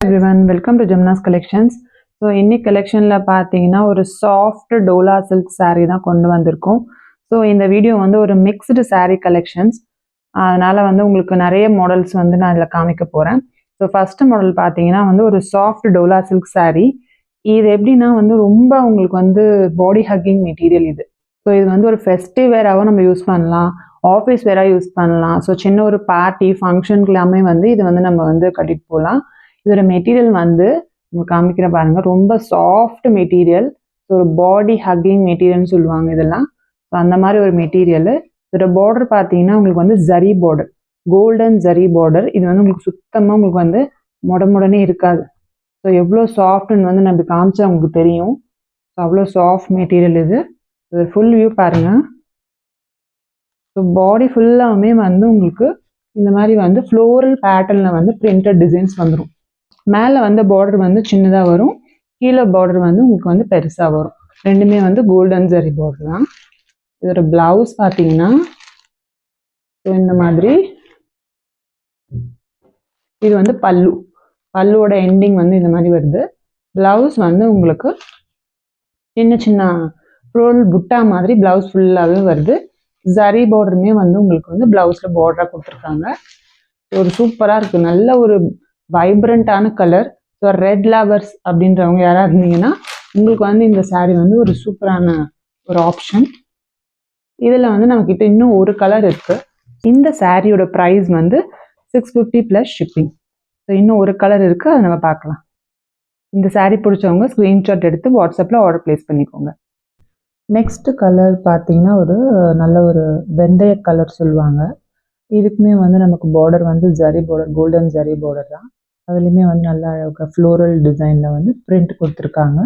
everyone, welcome to Jamna's Collections. So இன்னைக்கு கலெக்ஷனில் பார்த்தீங்கன்னா ஒரு சாஃப்ட் டோலா சில்க் saree தான் கொண்டு வந்திருக்கோம். ஸோ இந்த வீடியோ வந்து ஒரு மிக்ஸ்டு saree கலெக்ஷன்ஸ், அதனால் வந்து உங்களுக்கு நிறைய மாடல்ஸ் வந்து நான் இதில் காமிக்க போகிறேன். ஸோ ஃபஸ்ட்டு மாடல் பார்த்தீங்கன்னா வந்து ஒரு சாஃப்ட் டோலா சில்க் saree. இது எப்படின்னா வந்து ரொம்ப உங்களுக்கு வந்து பாடி ஹக்கிங் மெட்டீரியல் இது. ஸோ இது வந்து ஒரு ஃபெஸ்டிவ் வேராகவும் நம்ம யூஸ் பண்ணலாம், ஆஃபீஸ் வேராக யூஸ் பண்ணலாம். ஸோ சின்ன ஒரு பார்ட்டி ஃபங்க்ஷனுக்கு எல்லாமே வந்து இது வந்து நம்ம வந்து கட்டிட்டு போகலாம். இதோட மெட்டீரியல் வந்து உங்களுக்கு காமிக்கிற பாருங்க, ரொம்ப சாஃப்ட் மெட்டீரியல், ஒரு பாடி ஹக்கிங் மெட்டீரியல்னு சொல்லுவாங்க இதெல்லாம். ஸோ அந்த மாதிரி ஒரு மெட்டீரியல். இதோட பார்டர் பார்த்தீங்கன்னா உங்களுக்கு வந்து zari border, golden zari border. இது வந்து உங்களுக்கு சுத்தமாக உங்களுக்கு வந்து முடமுடனே இருக்காது. ஸோ எவ்வளோ சாஃப்ட்னு வந்து நம்ம காமிச்சா உங்களுக்கு தெரியும். ஸோ அவ்வளோ சாஃப்ட் மெட்டீரியல் இது. இது ஃபுல் வியூ பாருங்க. ஸோ பாடி ஃபுல்லாமே வந்து உங்களுக்கு இந்த மாதிரி வந்து ஃப்ளோரல் பேட்டர்னில் வந்து பிரிண்டட் டிசைன்ஸ் வந்துடும். மேலே வந்து பார்டர் வந்து சின்னதாக வரும், கீழே பார்டர் வந்து உங்களுக்கு வந்து பெருசாக வரும். ரெண்டுமே வந்து கோல்டன் ஜரி பார்டர் தான். இதோட பிளவுஸ் பார்த்தீங்கன்னா இந்த மாதிரி, இது வந்து பல்லுவோட எண்டிங் வந்து இந்த மாதிரி வருது. பிளவுஸ் வந்து உங்களுக்கு சின்ன சின்ன ஃப்ளோரல் புட்டா மாதிரி பிளவுஸ் ஃபுல்லாகவே வருது. ஜரி பார்டருமே வந்து உங்களுக்கு வந்து பிளவுஸில் பார்டராக கொடுத்துருக்காங்க. ஒரு சூப்பராக இருக்குது, நல்ல ஒரு வைப்ரண்ட்டான கலர். ஸோ ரெட் லவர்ஸ் அப்படின்றவங்க யாராக இருந்தீங்கன்னா உங்களுக்கு வந்து இந்த saree வந்து ஒரு சூப்பரான ஒரு ஆப்ஷன். இதில் வந்து நம்மக்கிட்ட இன்னும் ஒரு கலர் இருக்குது. இந்த சாரியோட ப்ரைஸ் வந்து 650 ப்ளஸ் ஷிப்பிங். ஸோ இன்னும் ஒரு கலர் இருக்குது, அதை நம்ம பார்க்கலாம். இந்த saree பிடிச்சவங்க ஸ்க்ரீன்ஷாட் எடுத்து வாட்ஸ்அப்பில் ஆர்டர் ப்ளேஸ் பண்ணிக்கோங்க. நெக்ஸ்ட் கலர் பார்த்தீங்கன்னா ஒரு நல்ல ஒரு வெந்தய கலர் சொல்லுவாங்க. இதுக்குமே வந்து நமக்கு பார்டர் வந்து zari border, golden zari border தான். அதுலேயுமே வந்து நல்லா அழகாக ஃப்ளோரல் டிசைனில் வந்து பிரிண்ட் கொடுத்துருக்காங்க.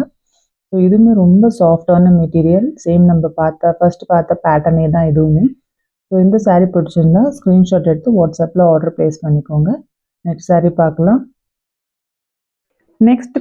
ஸோ இதுவுமே ரொம்ப சாஃப்டான மெட்டீரியல். சேம் நம்ம ஃபர்ஸ்ட் பார்த்த பேட்டர்னே தான் இதுவுமே. ஸோ இந்த saree பிடிச்சிருந்தா ஸ்க்ரீன்ஷாட் எடுத்து வாட்ஸ்அப்பில் ஆர்டர் ப்ளேஸ் பண்ணிக்கோங்க. நெக்ஸ்ட் saree பார்க்கலாம். நெக்ஸ்ட்